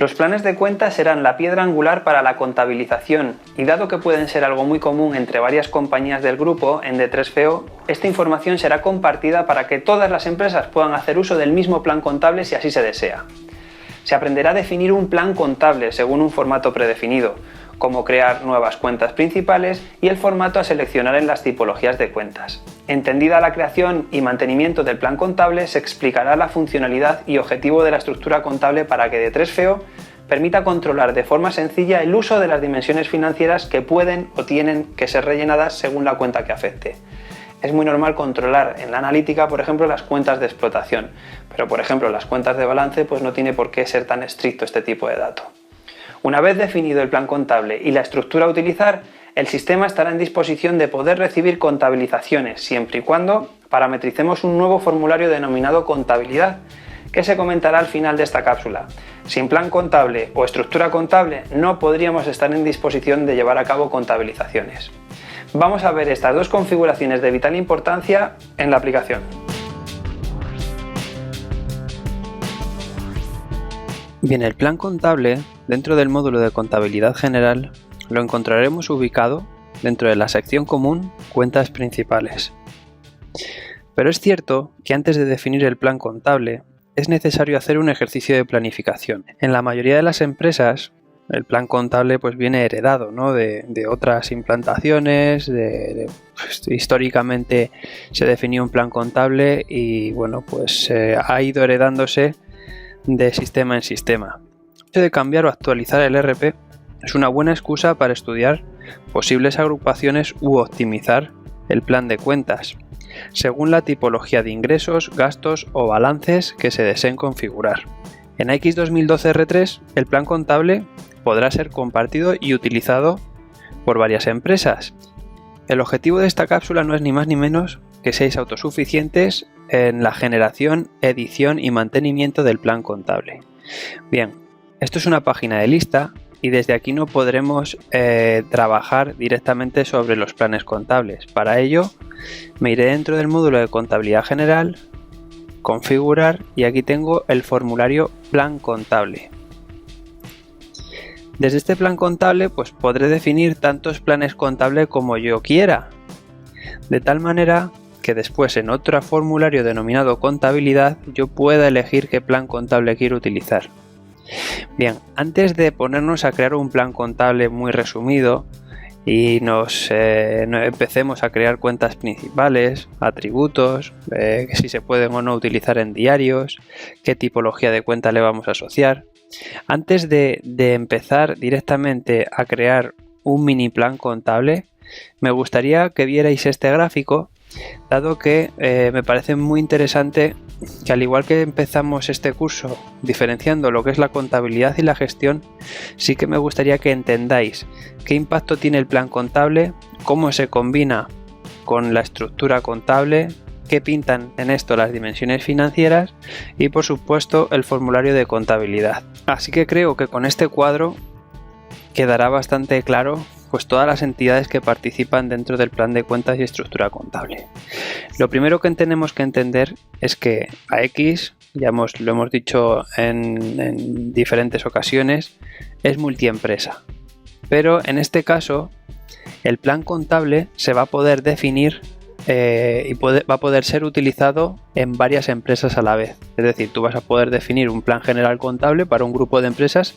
Los planes de cuentas serán la piedra angular para la contabilización y dado que pueden ser algo muy común entre varias compañías del grupo en D3FEO, esta información será compartida para que todas las empresas puedan hacer uso del mismo plan contable si así se desea. Se aprenderá a definir un plan contable según un formato predefinido, cómo crear nuevas cuentas principales y el formato a seleccionar en las tipologías de cuentas. Entendida la creación y mantenimiento del plan contable, se explicará la funcionalidad y objetivo de la estructura contable para que D3FEO permita controlar de forma sencilla el uso de las dimensiones financieras que pueden o tienen que ser rellenadas según la cuenta que afecte. Es muy normal controlar en la analítica, por ejemplo, las cuentas de explotación, pero por ejemplo las cuentas de balance pues no tiene por qué ser tan estricto este tipo de dato. Una vez definido el plan contable y la estructura a utilizar, el sistema estará en disposición de poder recibir contabilizaciones siempre y cuando parametricemos un nuevo formulario denominado contabilidad, que se comentará al final de esta cápsula. Sin plan contable o estructura contable no podríamos estar en disposición de llevar a cabo contabilizaciones. Vamos a ver estas dos configuraciones de vital importancia en la aplicación. Bien, el plan contable dentro del módulo de contabilidad general lo encontraremos ubicado dentro de la sección común Cuentas principales. Pero es cierto que antes de definir el plan contable es necesario hacer un ejercicio de planificación. En la mayoría de las empresas el plan contable pues viene heredado, ¿no? de otras implantaciones, históricamente se definió un plan contable y bueno, pues ha ido heredándose de sistema en sistema. El hecho de cambiar o actualizar el ERP es una buena excusa para estudiar posibles agrupaciones u optimizar el plan de cuentas, según la tipología de ingresos, gastos o balances que se deseen configurar. En AX 2012 R3 el plan contable podrá ser compartido y utilizado por varias empresas. El objetivo de esta cápsula no es ni más ni menos que seáis autosuficientes en la generación, edición y mantenimiento del plan contable. Bien, esto es una página de lista y desde aquí no podremos trabajar directamente sobre los planes contables. Para ello me iré dentro del módulo de contabilidad general, configurar y aquí tengo el formulario plan contable. Desde este plan contable pues podré definir tantos planes contables como yo quiera, de tal manera que después en otro formulario denominado contabilidad yo pueda elegir qué plan contable quiero utilizar. Bien, antes de ponernos a crear un plan contable muy resumido y empecemos a crear cuentas principales, atributos, si se pueden o no utilizar en diarios, qué tipología de cuenta le vamos a asociar. Antes de empezar directamente a crear un mini plan contable, me gustaría que vierais este gráfico, dado que me parece muy interesante que al igual que empezamos este curso diferenciando lo que es la contabilidad y la gestión, sí que me gustaría que entendáis qué impacto tiene el plan contable, cómo se combina con la estructura contable, qué pintan en esto las dimensiones financieras y por supuesto el formulario de contabilidad. Así que creo que con este cuadro quedará bastante claro pues todas las entidades que participan dentro del plan de cuentas y estructura contable. Lo primero que tenemos que entender es que AX, lo hemos dicho en diferentes ocasiones, es multiempresa. Pero en este caso el plan contable se va a poder definir y va a poder ser utilizado en varias empresas a la vez. Es decir, tú vas a poder definir un plan general contable para un grupo de empresas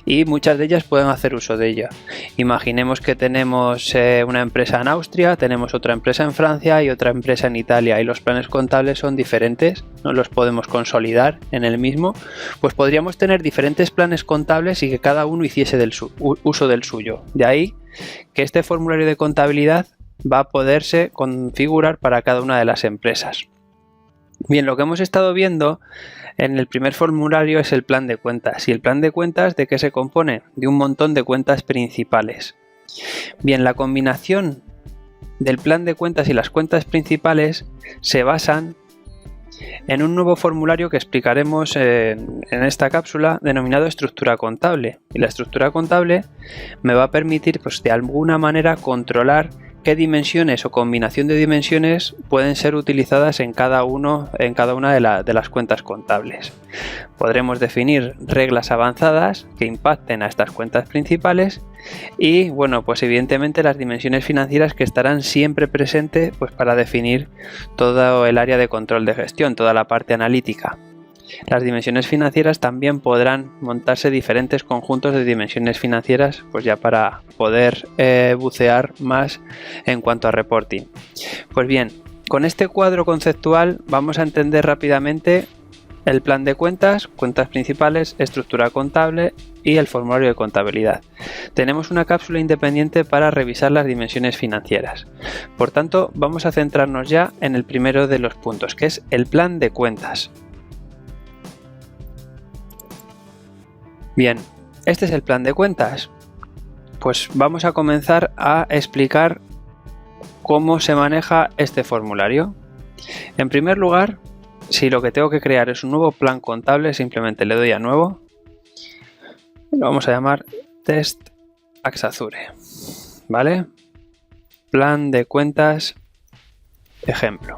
y muchas de ellas pueden hacer uso de ella. Imaginemos que tenemos una empresa en Austria, tenemos otra empresa en Francia y otra empresa en Italia y los planes contables son diferentes, no los podemos consolidar en el mismo, pues podríamos tener diferentes planes contables y que cada uno hiciese uso del suyo. De ahí que este formulario de contabilidad va a poderse configurar para cada una de las empresas. Bien, lo que hemos estado viendo en el primer formulario es el plan de cuentas. ¿Y el plan de cuentas de qué se compone? De un montón de cuentas principales. Bien, la combinación del plan de cuentas y las cuentas principales se basan en un nuevo formulario que explicaremos en esta cápsula denominado estructura contable. Y la estructura contable me va a permitir pues, de alguna manera controlar qué dimensiones o combinación de dimensiones pueden ser utilizadas en cada una de las cuentas contables. Podremos definir reglas avanzadas que impacten a estas cuentas principales y, bueno, pues evidentemente las dimensiones financieras que estarán siempre presentes pues para definir todo el área de control de gestión, toda la parte analítica. Las dimensiones financieras también podrán montarse diferentes conjuntos de dimensiones financieras, pues ya para poder bucear más en cuanto a reporting. Pues bien, con este cuadro conceptual vamos a entender rápidamente el plan de cuentas, cuentas principales, estructura contable y el formulario de contabilidad. Tenemos una cápsula independiente para revisar las dimensiones financieras. Por tanto, vamos a centrarnos ya en el primero de los puntos, que es el plan de cuentas. Bien, este es el plan de cuentas. Pues vamos a comenzar a explicar cómo se maneja este formulario. En primer lugar, si lo que tengo que crear es un nuevo plan contable, simplemente le doy a nuevo. Lo vamos a llamar Test Axazure. ¿Vale? Plan de cuentas, ejemplo.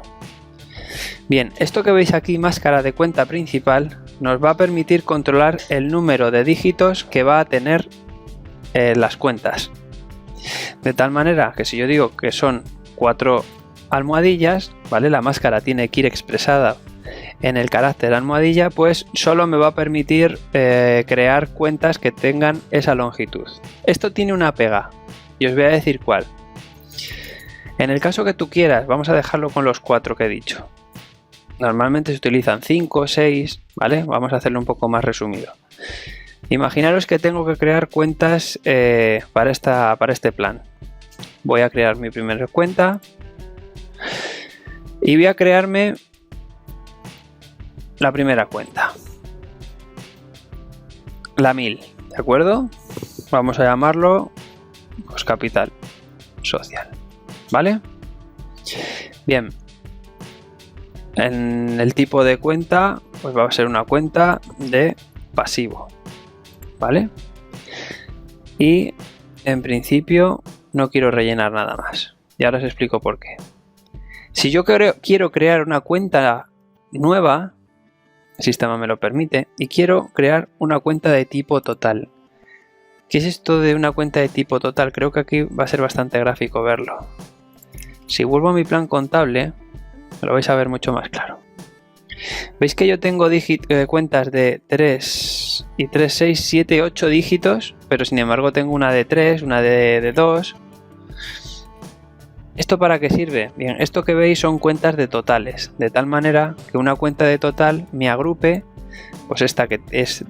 Bien, esto que veis aquí, máscara de cuenta principal, nos va a permitir controlar el número de dígitos que va a tener las cuentas. De tal manera que si yo digo que son 4 almohadillas, ¿vale? La máscara tiene que ir expresada en el carácter almohadilla, pues solo me va a permitir crear cuentas que tengan esa longitud. Esto tiene una pega y os voy a decir cuál. En el caso que tú quieras, vamos a dejarlo con los 4 que he dicho. Normalmente se utilizan 5 o 6, ¿vale? Vamos a hacerlo un poco más resumido. Imaginaros que tengo que crear cuentas para este plan. Voy a crear mi primera cuenta y voy a crearme la primera cuenta. La 1000, ¿de acuerdo? Vamos a llamarlo pues, capital social, ¿vale? Bien. En el tipo de cuenta, pues va a ser una cuenta de pasivo, ¿vale? Y en principio no quiero rellenar nada más. Y ahora os explico por qué. Si yo quiero crear una cuenta nueva, el sistema me lo permite, y quiero crear una cuenta de tipo total. ¿Qué es esto de una cuenta de tipo total? Creo que aquí va a ser bastante gráfico verlo. Si vuelvo a mi plan contable, lo vais a ver mucho más claro. Veis que yo tengo cuentas de 3 y 3, 6, 7, 8 dígitos, pero sin embargo tengo una de 3, una de 2. ¿Esto para qué sirve? Bien, esto que veis son cuentas de totales, de tal manera que una cuenta de total me agrupe, pues esta que es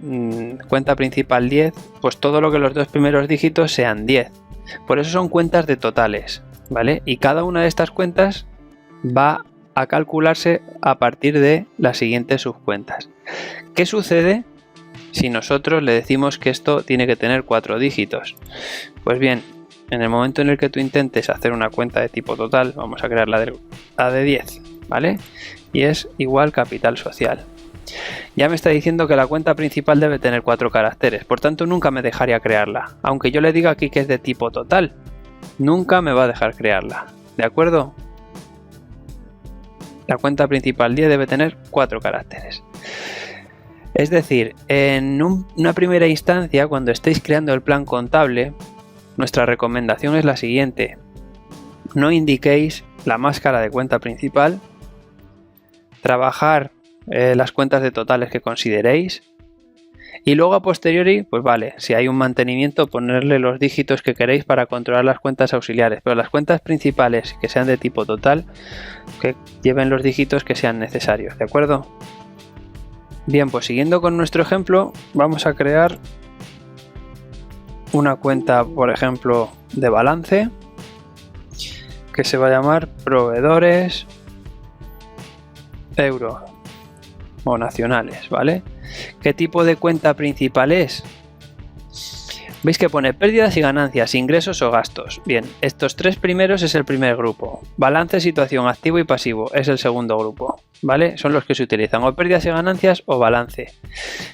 cuenta principal 10, pues todo lo que los dos primeros dígitos sean 10. Por eso son cuentas de totales, ¿vale? Y cada una de estas cuentas va a calcularse a partir de las siguientes subcuentas. ¿Qué sucede si nosotros le decimos que esto tiene que tener 4 dígitos? Pues bien, en el momento en el que tú intentes hacer una cuenta de tipo total, vamos a crear la de 10, ¿vale? Y es igual capital social. Ya me está diciendo que la cuenta principal debe tener 4 caracteres, por tanto nunca me dejaría crearla. Aunque yo le diga aquí que es de tipo total, nunca me va a dejar crearla, ¿de acuerdo? La cuenta principal 10 debe tener 4 caracteres. Es decir, en una primera instancia, cuando estéis creando el plan contable, nuestra recomendación es la siguiente. No indiquéis la máscara de cuenta principal, trabajar las cuentas de totales que consideréis y luego a posteriori, pues vale, si hay un mantenimiento, ponerle los dígitos que queréis para controlar las cuentas auxiliares, pero las cuentas principales que sean de tipo total, que lleven los dígitos que sean necesarios, ¿de acuerdo? Bien, pues siguiendo con nuestro ejemplo, vamos a crear una cuenta, por ejemplo, de balance, que se va a llamar proveedores euro o nacionales, ¿vale? ¿Qué tipo de cuenta principal es? Veis que pone pérdidas y ganancias, ingresos o gastos. Bien, estos tres primeros es el primer grupo. Balance, situación, activo y pasivo es el segundo grupo, ¿vale? Son los que se utilizan, o pérdidas y ganancias o balance.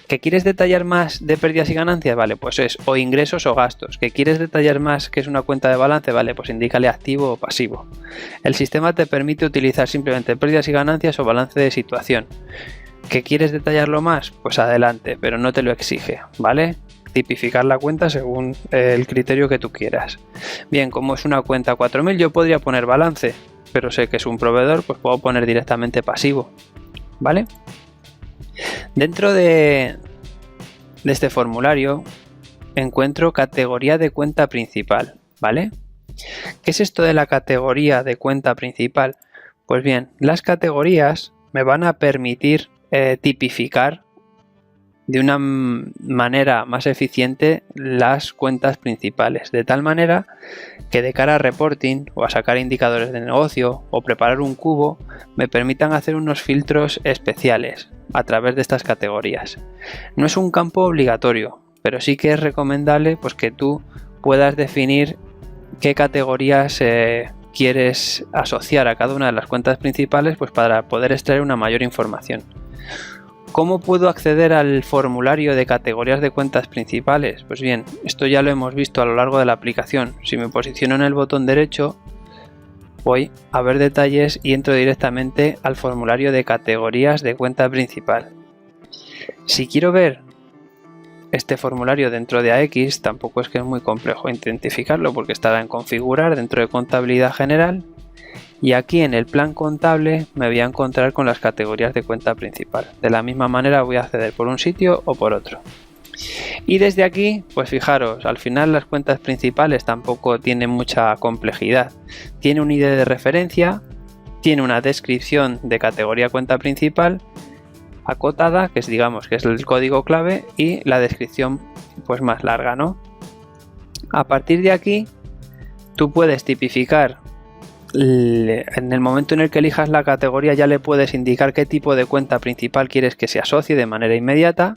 ¿Que quieres detallar más de pérdidas y ganancias? Vale, pues es o ingresos o gastos. ¿Que quieres detallar más que es una cuenta de balance? Vale, pues indícale activo o pasivo. El sistema te permite utilizar simplemente pérdidas y ganancias o balance de situación. ¿Que quieres detallarlo más? Pues adelante, pero no te lo exige, ¿vale? Tipificar la cuenta según el criterio que tú quieras. Bien, como es una cuenta 4000, yo podría poner balance, pero sé que es un proveedor, pues puedo poner directamente pasivo, ¿vale? Dentro de este formulario encuentro categoría de cuenta principal, ¿vale? ¿Qué es esto de la categoría de cuenta principal? Pues bien, las categorías me van a permitir tipificar de una manera más eficiente las cuentas principales, de tal manera que de cara a reporting o a sacar indicadores de negocio o preparar un cubo me permitan hacer unos filtros especiales a través de estas categorías. No es un campo obligatorio, pero sí que es recomendable pues que tú puedas definir qué categorías quieres asociar a cada una de las cuentas principales, pues para poder extraer una mayor información. ¿Cómo puedo acceder al formulario de categorías de cuentas principales? Pues bien, esto ya lo hemos visto a lo largo de la aplicación. Si me posiciono en el botón derecho, voy a ver detalles y entro directamente al formulario de categorías de cuenta principal. Si quiero ver este formulario dentro de AX, tampoco es que es muy complejo identificarlo porque estará en configurar dentro de contabilidad general. Y aquí en el plan contable me voy a encontrar con las categorías de cuenta principal. De la misma manera voy a acceder por un sitio o por otro. Y desde aquí, pues fijaros, al final las cuentas principales tampoco tienen mucha complejidad. Tiene un ID de referencia, tiene una descripción de categoría cuenta principal acotada, que es, digamos que es el código clave, y la descripción pues más larga, ¿no? A partir de aquí, tú puedes tipificar. En el momento en el que elijas la categoría ya le puedes indicar qué tipo de cuenta principal quieres que se asocie de manera inmediata.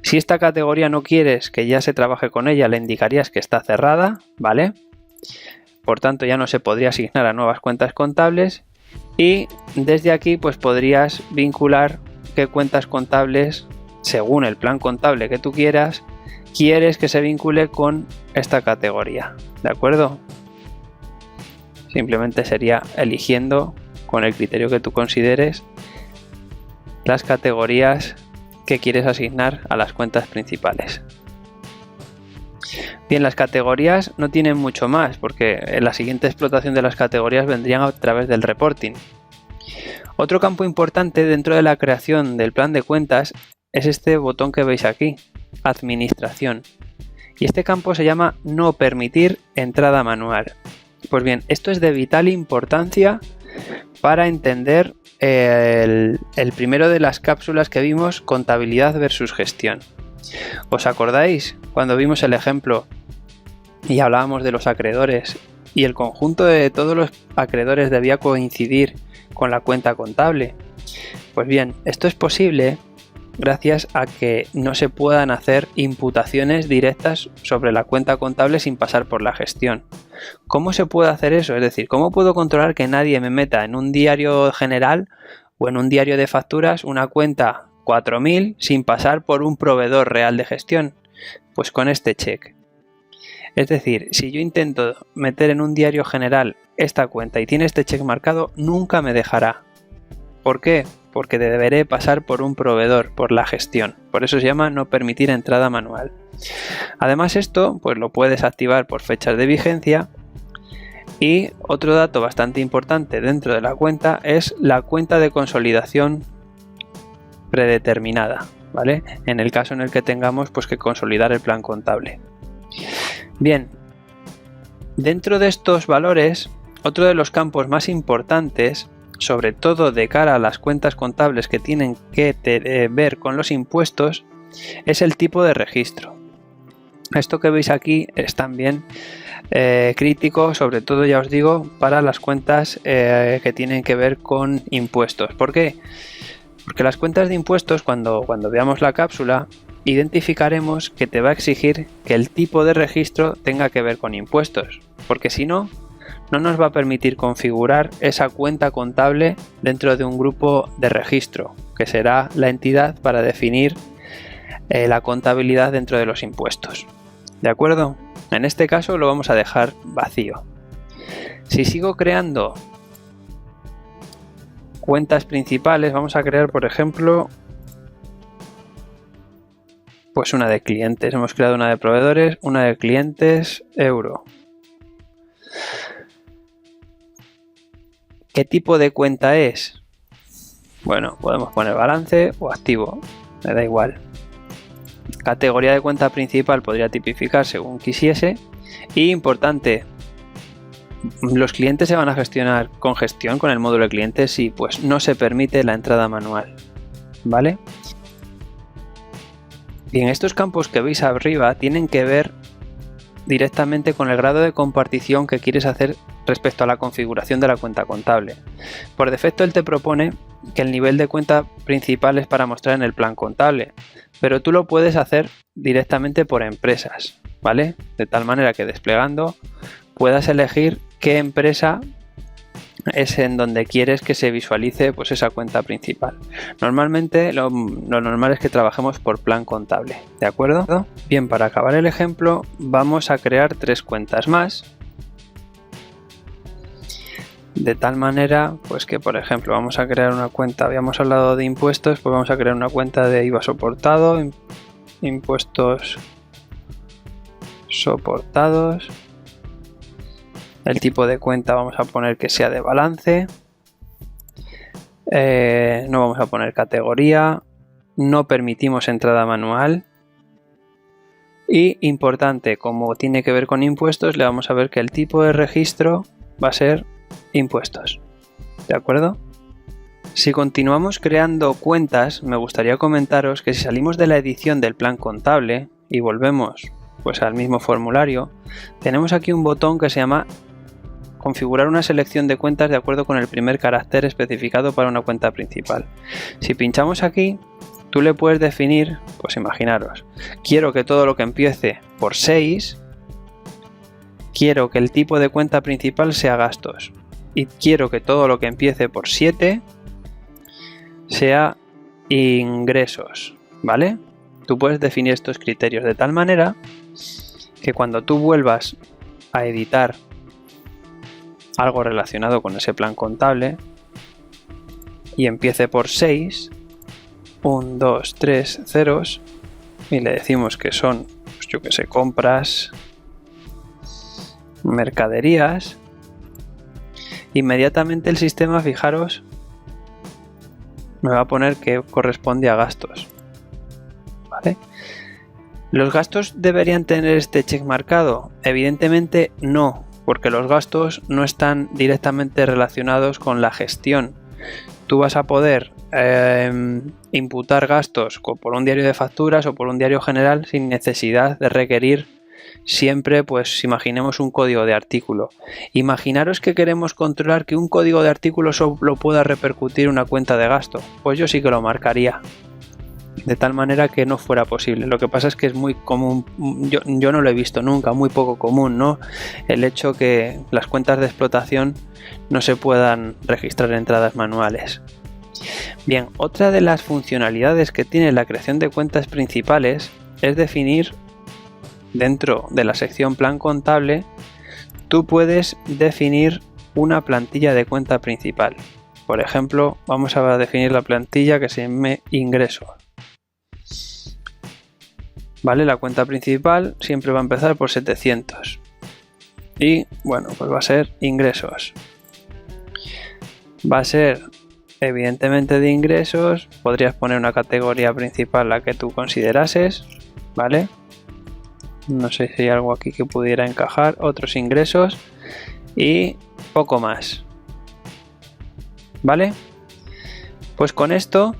Si esta categoría no quieres que ya se trabaje con ella, le indicarías que está cerrada, ¿vale? Por tanto ya no se podría asignar a nuevas cuentas contables y desde aquí pues podrías vincular qué cuentas contables, según el plan contable que tú quieres que se vincule con esta categoría, ¿de acuerdo? Simplemente sería eligiendo con el criterio que tú consideres las categorías que quieres asignar a las cuentas principales. Bien, las categorías no tienen mucho más porque en la siguiente explotación de las categorías vendrían a través del reporting. Otro campo importante dentro de la creación del plan de cuentas es este botón que veis aquí, Administración. Y este campo se llama No permitir entrada manual. Pues bien, esto es de vital importancia para entender el primero de las cápsulas que vimos, contabilidad versus gestión. ¿Os acordáis cuando vimos el ejemplo y hablábamos de los acreedores y el conjunto de todos los acreedores debía coincidir con la cuenta contable? Pues bien, esto es posible gracias a que no se puedan hacer imputaciones directas sobre la cuenta contable sin pasar por la gestión. ¿Cómo se puede hacer eso? Es decir, ¿cómo puedo controlar que nadie me meta en un diario general o en un diario de facturas una cuenta 4000 sin pasar por un proveedor real de gestión? Pues con este check. Es decir, si yo intento meter en un diario general esta cuenta y tiene este check marcado, nunca me dejará. ¿Por qué? Porque deberé pasar por un proveedor, por la gestión. Por eso se llama no permitir entrada manual. Además esto pues lo puedes activar por fechas de vigencia. Y otro dato bastante importante dentro de la cuenta es la cuenta de consolidación predeterminada, ¿vale? En el caso en el que tengamos pues que consolidar el plan contable. Bien, dentro de estos valores, otro de los campos más importantes, sobre todo de cara a las cuentas contables que tienen que ver con los impuestos, es el tipo de registro. Esto que veis aquí es también crítico, sobre todo ya os digo, para las cuentas que tienen que ver con impuestos. ¿Por qué? Porque las cuentas de impuestos, cuando veamos la cápsula identificaremos que te va a exigir que el tipo de registro tenga que ver con impuestos, porque si no, no nos va a permitir configurar esa cuenta contable dentro de un grupo de registro, que será la entidad para definir la contabilidad dentro de los impuestos. ¿De acuerdo? En este caso lo vamos a dejar vacío. Si sigo creando cuentas principales, vamos a crear, por ejemplo, pues una de clientes. Hemos creado una de proveedores, una de clientes, euro. ¿Qué tipo de cuenta es? Bueno, podemos poner balance o activo, me da igual. Categoría de cuenta principal podría tipificar según quisiese. Y importante, los clientes se van a gestionar con gestión con el módulo de clientes y pues no se permite la entrada manual, ¿vale? Bien, estos campos que veis arriba tienen que ver directamente con el grado de compartición que quieres hacer respecto a la configuración de la cuenta contable. Por defecto él te propone que el nivel de cuenta principal es para mostrar en el plan contable, pero tú lo puedes hacer directamente por empresas, ¿vale? De tal manera que desplegando puedas elegir qué empresa es en donde quieres que se visualice pues esa cuenta principal. Normalmente lo normal es que trabajemos por plan contable, ¿de acuerdo? Bien, para acabar el ejemplo vamos a crear 3 cuentas más, de tal manera pues que, por ejemplo, vamos a crear una cuenta, habíamos hablado de impuestos, pues vamos a crear una cuenta de IVA soportado, impuestos soportados. El tipo de cuenta vamos a poner que sea de balance, no vamos a poner categoría, no permitimos entrada manual y, importante, como tiene que ver con impuestos, le vamos a ver que el tipo de registro va a ser impuestos, ¿de acuerdo? Si continuamos creando cuentas, me gustaría comentaros que si salimos de la edición del plan contable y volvemos pues al mismo formulario, tenemos aquí un botón que se llama configurar una selección de cuentas de acuerdo con el primer carácter especificado para una cuenta principal. Si pinchamos aquí, tú le puedes definir, pues imaginaros, quiero que todo lo que empiece por 6, quiero que el tipo de cuenta principal sea gastos y quiero que todo lo que empiece por 7 sea ingresos, ¿vale? Tú puedes definir estos criterios de tal manera que cuando tú vuelvas a editar algo relacionado con ese plan contable y empiece por 6, 1, 2, 3 ceros y le decimos que son, pues yo que sé, compras, mercaderías, inmediatamente el sistema, fijaros, me va a poner que corresponde a gastos, ¿vale? ¿Los gastos deberían tener este check marcado? Evidentemente no, porque los gastos no están directamente relacionados con la gestión. Tú vas a poder imputar gastos por un diario de facturas o por un diario general sin necesidad de requerir siempre, pues imaginemos un código de artículo. Imaginaros que queremos controlar que un código de artículo solo pueda repercutir una cuenta de gasto. Pues yo sí que lo marcaría, de tal manera que no fuera posible. Lo que pasa es que es muy común, yo no lo he visto nunca, muy poco común, ¿no? El hecho que las cuentas de explotación no se puedan registrar entradas manuales. Bien, otra de las funcionalidades que tiene la creación de cuentas principales es definir dentro de la sección plan contable, tú puedes definir una plantilla de cuenta principal. Por ejemplo, vamos a definir la plantilla que se llame ingresos. ¿Vale? La cuenta principal siempre va a empezar por 700 y bueno, pues va a ser ingresos, va a ser evidentemente de ingresos. Podrías poner una categoría principal la que tú considerases, ¿vale? No sé si hay algo aquí que pudiera encajar, otros ingresos y poco más, ¿vale? Pues con esto,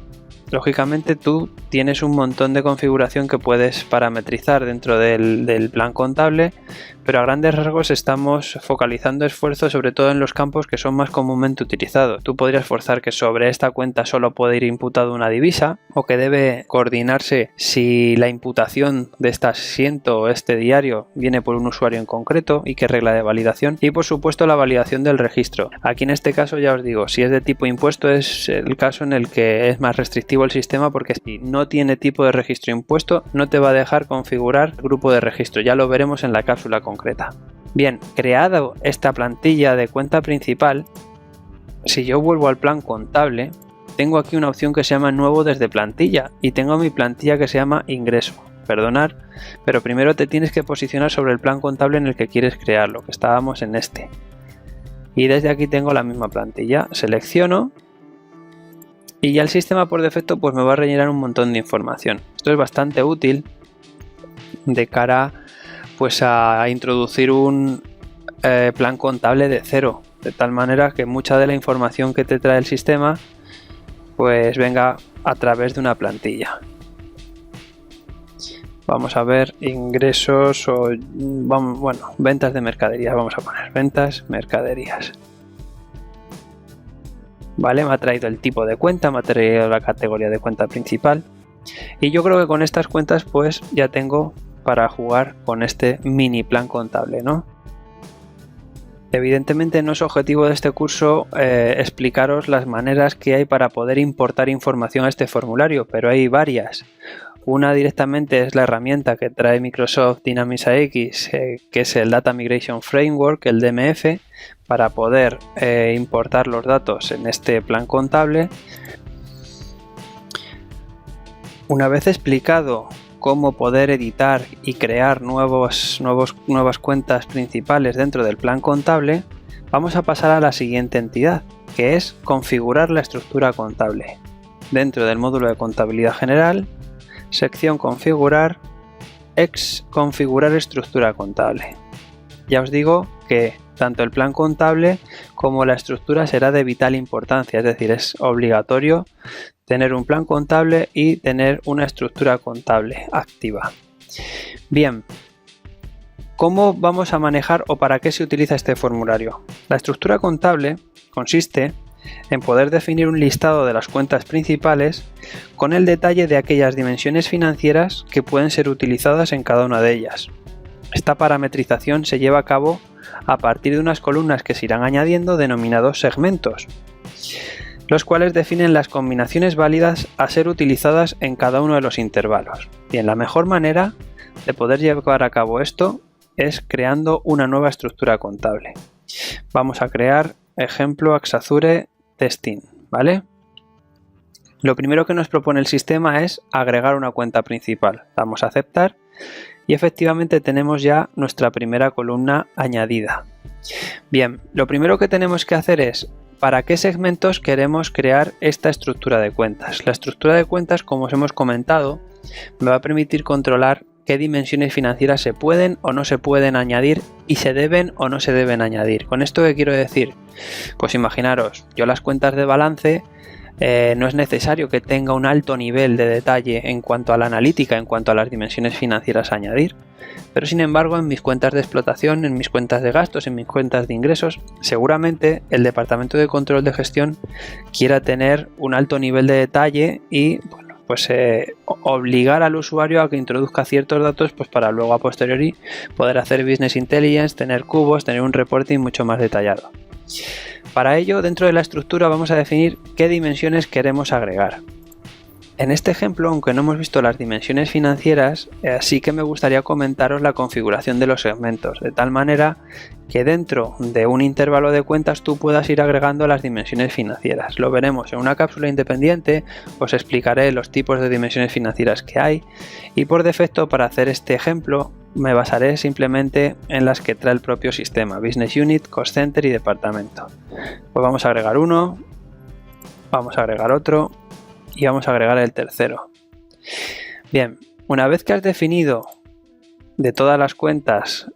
lógicamente tú tienes un montón de configuración que puedes parametrizar dentro del plan contable, pero a grandes rasgos estamos focalizando esfuerzos sobre todo en los campos que son más comúnmente utilizados. Tú podrías forzar que sobre esta cuenta solo puede ir imputado una divisa, o que debe coordinarse si la imputación de este asiento o este diario viene por un usuario en concreto y qué regla de validación, y por supuesto la validación del registro. Aquí en este caso ya os digo, si es de tipo impuesto es el caso en el que es más restrictivo el sistema, porque si no tiene tipo de registro impuesto no te va a dejar configurar grupo de registro. Ya lo veremos en la cápsula concreta. Bien, creado esta plantilla de cuenta principal, si yo vuelvo al plan contable, tengo aquí una opción que se llama nuevo desde plantilla y tengo mi plantilla que se llama ingreso. Perdonad, pero primero te tienes que posicionar sobre el plan contable en el que quieres crearlo, que estábamos en este. Y desde aquí tengo la misma plantilla, selecciono y ya el sistema por defecto pues me va a rellenar un montón de información. Esto es bastante útil de cara pues a introducir un plan contable de cero, de tal manera que mucha de la información que te trae el sistema pues venga a través de una plantilla. Vamos a ver ingresos o ventas de mercaderías, vamos a poner ventas, mercaderías. Vale, me ha traído el tipo de cuenta, me ha traído la categoría de cuenta principal y yo creo que con estas cuentas pues ya tengo para jugar con este mini plan contable, ¿no? Evidentemente no es objetivo de este curso explicaros las maneras que hay para poder importar información a este formulario, pero hay varias. Una directamente es la herramienta que trae Microsoft Dynamics AX, que es el Data Migration Framework, el DMF, para poder importar los datos en este plan contable. Una vez explicado cómo poder editar y crear nuevas cuentas principales dentro del plan contable, vamos a pasar a la siguiente entidad, que es configurar la estructura contable. Dentro del módulo de contabilidad general, sección configurar, configurar estructura contable. Ya os digo que tanto el plan contable como la estructura será de vital importancia, es decir, es obligatorio tener un plan contable y tener una estructura contable activa. Bien, ¿cómo vamos a manejar o para qué se utiliza este formulario? La estructura contable consiste en poder definir un listado de las cuentas principales con el detalle de aquellas dimensiones financieras que pueden ser utilizadas en cada una de ellas. Esta parametrización se lleva a cabo a partir de unas columnas que se irán añadiendo denominados segmentos, los cuales definen las combinaciones válidas a ser utilizadas en cada uno de los intervalos. Bien, la mejor manera de poder llevar a cabo esto es creando una nueva estructura contable. Vamos a crear ejemplo Axazure Testing, ¿vale? Lo primero que nos propone el sistema es agregar una cuenta principal. Damos a aceptar y efectivamente tenemos ya nuestra primera columna añadida. Bien, lo primero que tenemos que hacer es ¿para qué segmentos queremos crear esta estructura de cuentas? La estructura de cuentas, como os hemos comentado, me va a permitir controlar qué dimensiones financieras se pueden o no se pueden añadir y se deben o no se deben añadir. ¿Con esto qué quiero decir? Pues imaginaros, yo las cuentas de balance no es necesario que tenga un alto nivel de detalle en cuanto a la analítica, en cuanto a las dimensiones financieras a añadir, pero sin embargo en mis cuentas de explotación, en mis cuentas de gastos, en mis cuentas de ingresos, seguramente el departamento de control de gestión quiera tener un alto nivel de detalle y pues obligar al usuario a que introduzca ciertos datos pues para luego a posteriori poder hacer business intelligence, tener cubos, tener un reporting mucho más detallado. Para ello, dentro de la estructura vamos a definir qué dimensiones queremos agregar. En este ejemplo, aunque no hemos visto las dimensiones financieras, sí que me gustaría comentaros la configuración de los segmentos, de tal manera que dentro de un intervalo de cuentas tú puedas ir agregando las dimensiones financieras. Lo veremos en una cápsula independiente, os explicaré los tipos de dimensiones financieras que hay y por defecto para hacer este ejemplo me basaré simplemente en las que trae el propio sistema, Business Unit, Cost Center y Departamento. Pues vamos a agregar uno, vamos a agregar otro y vamos a agregar el tercero. Bien, una vez que has definido de todas las cuentas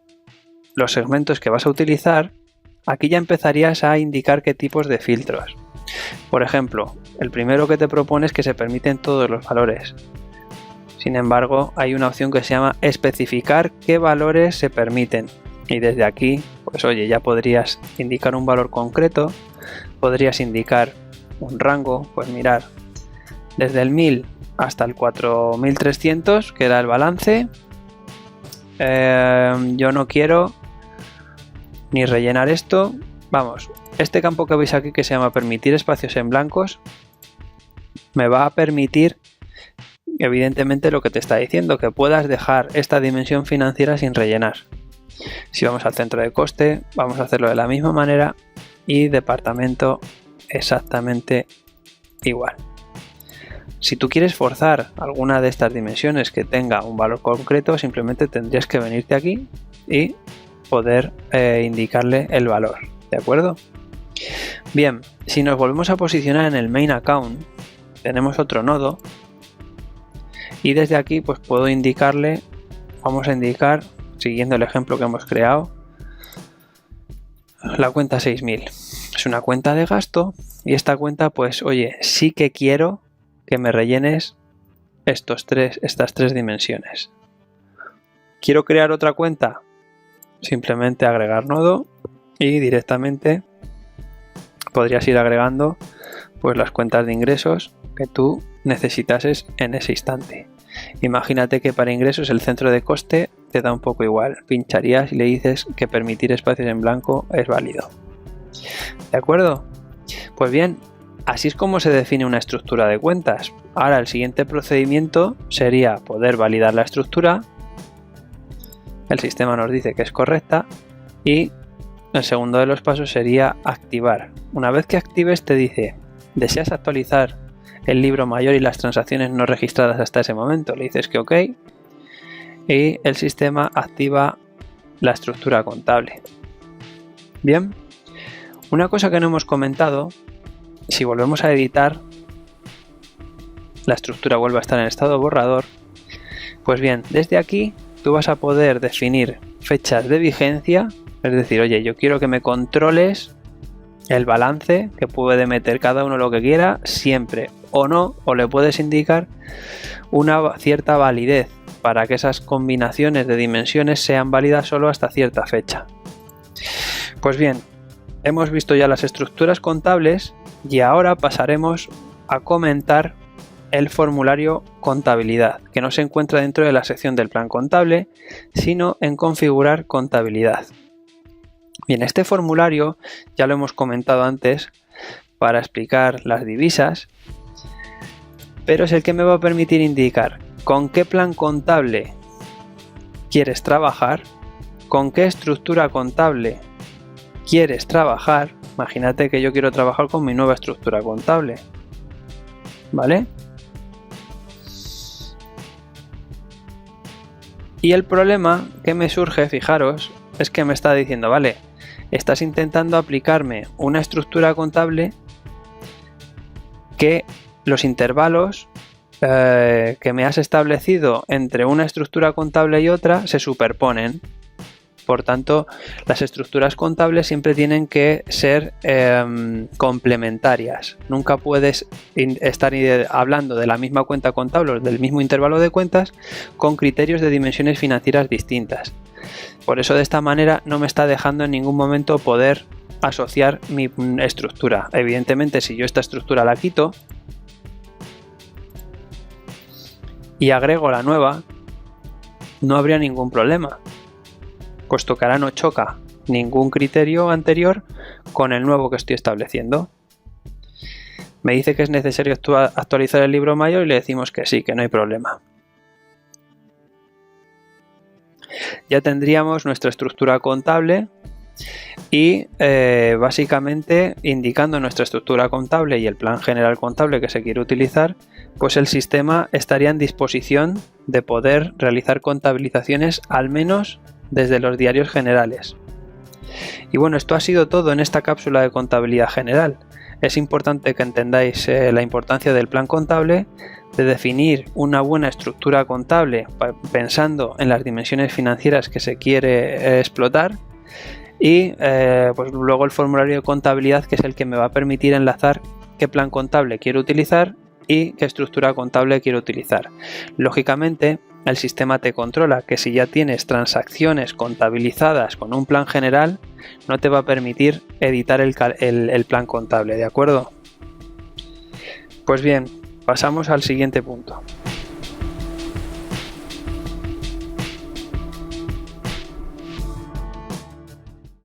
los segmentos que vas a utilizar, aquí ya empezarías a indicar qué tipos de filtros. Por ejemplo, El primero que te propone es que se permiten todos los valores. Sin embargo, hay una opción que se llama especificar qué valores se permiten. Y desde aquí, pues oye, ya podrías indicar un valor concreto, podrías indicar un rango, pues mirar, desde el 1000 hasta el 4300, que era el balance. Yo no quiero ni rellenar esto. Vamos, este campo que veis aquí, que se llama permitir espacios en blancos, me va a permitir, evidentemente, lo que te está diciendo, que puedas dejar esta dimensión financiera sin rellenar. Si vamos al centro de coste, vamos a hacerlo de la misma manera, y departamento exactamente igual. Si tú quieres forzar alguna de estas dimensiones que tenga un valor concreto, simplemente tendrías que venirte aquí y poder indicarle el valor, ¿de acuerdo? Bien, si nos volvemos a posicionar en el main account, tenemos otro nodo y desde aquí pues puedo indicarle, vamos a indicar, siguiendo el ejemplo que hemos creado, la cuenta 6000. Es una cuenta de gasto y esta cuenta, pues oye, sí que quiero que me rellenes estas tres dimensiones. ¿Quiero crear otra cuenta? Simplemente agregar nodo y directamente podrías ir agregando pues las cuentas de ingresos que tú necesitases en ese instante. Imagínate que para ingresos el centro de coste te da un poco igual. Pincharías y le dices que permitir espacios en blanco es válido. ¿De acuerdo? Pues bien, así es como se define una estructura de cuentas. Ahora el siguiente procedimiento sería poder validar la estructura. El sistema nos dice que es correcta y el segundo de los pasos sería activar. Una vez que actives te dice, ¿deseas actualizar el libro mayor y las transacciones no registradas hasta ese momento? Le dices que ok y el sistema activa la estructura contable. Bien, una cosa que no hemos comentado, si volvemos a editar, la estructura vuelve a estar en estado borrador. Pues bien, desde aquí tú vas a poder definir fechas de vigencia, es decir, oye, yo quiero que me controles el balance, que puede meter cada uno lo que quiera, siempre o no, o le puedes indicar una cierta validez para que esas combinaciones de dimensiones sean válidas solo hasta cierta fecha. Pues bien, hemos visto ya las estructuras contables y ahora pasaremos a comentar el formulario contabilidad, que no se encuentra dentro de la sección del plan contable, sino en configurar contabilidad. Bien, este formulario ya lo hemos comentado antes para explicar las divisas, pero es el que me va a permitir indicar con qué plan contable quieres trabajar, con qué estructura contable quieres trabajar. Imagínate que yo quiero trabajar con mi nueva estructura contable, ¿vale? Y el problema que me surge, fijaros, es que me está diciendo, vale, estás intentando aplicarme una estructura contable que los intervalos que me has establecido entre una estructura contable y otra se superponen. Por tanto, las estructuras contables siempre tienen que ser complementarias. Nunca puedes estar hablando de la misma cuenta contable o del mismo intervalo de cuentas con criterios de dimensiones financieras distintas. Por eso, de esta manera, no me está dejando en ningún momento poder asociar mi estructura. Evidentemente, si yo esta estructura la quito y agrego la nueva, no habría ningún problema, puesto que ahora no choca ningún criterio anterior con el nuevo que estoy estableciendo. Me dice que es necesario actualizar el libro mayor y le decimos que sí, que no hay problema. Ya tendríamos nuestra estructura contable y básicamente indicando nuestra estructura contable y el plan general contable que se quiere utilizar, pues el sistema estaría en disposición de poder realizar contabilizaciones al menos desde los diarios generales. Y bueno, esto ha sido todo en esta cápsula de contabilidad general. Es importante que entendáis la importancia del plan contable, de definir una buena estructura contable pensando en las dimensiones financieras que se quiere explotar y pues luego el formulario de contabilidad, que es el que me va a permitir enlazar qué plan contable quiero utilizar y qué estructura contable quiero utilizar. Lógicamente, el sistema te controla que si ya tienes transacciones contabilizadas con un plan general, no te va a permitir editar el plan contable, ¿de acuerdo? Pues bien, pasamos al siguiente punto.